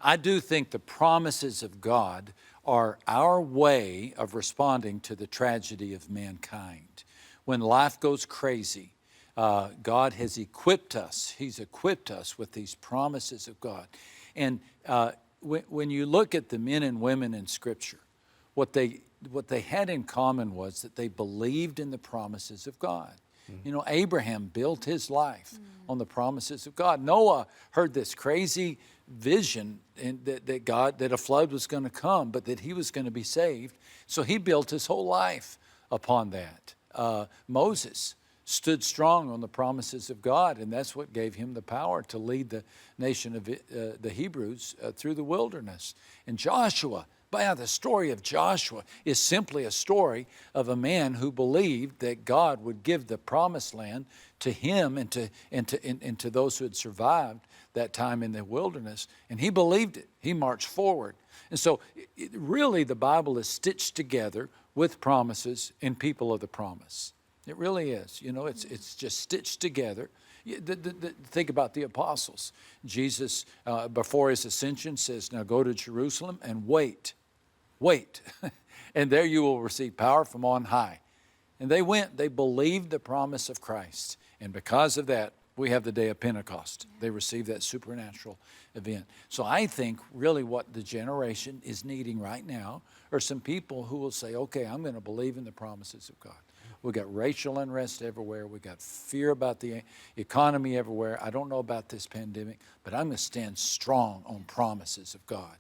I do think the promises of God are our way of responding to the tragedy of mankind. When life goes crazy, God has equipped us. He's equipped us with these promises of God. And when you look at the men and women in Scripture, what they had in common was that they believed in the promises of God. You know, Abraham built his life on the promises of God. Noah heard this crazy vision that a flood was going to come, but that he was going to be saved. So he built his whole life upon that. Moses stood strong on the promises of God, and that's what gave him the power to lead the nation of the Hebrews through the wilderness. And Joshua, the story of Joshua is simply a story of a man who believed that God would give the promised land to him and to those who had survived that time in the wilderness. And he believed it. He marched forward. And so really the Bible is stitched together with promises and people of the promise. It really is. You know, it's just stitched together. Think about the apostles. Jesus, before his ascension, says, now go to Jerusalem and wait. And there you will receive power from on high. And they went. They believed the promise of Christ. And because of that, we have the day of Pentecost. They received that supernatural event. So I think really what the generation is needing right now are some people who will say, okay, I'm going to believe in the promises of God. We've got racial unrest everywhere. We've got fear about the economy everywhere. I don't know about this pandemic, but I'm going to stand strong on promises of God.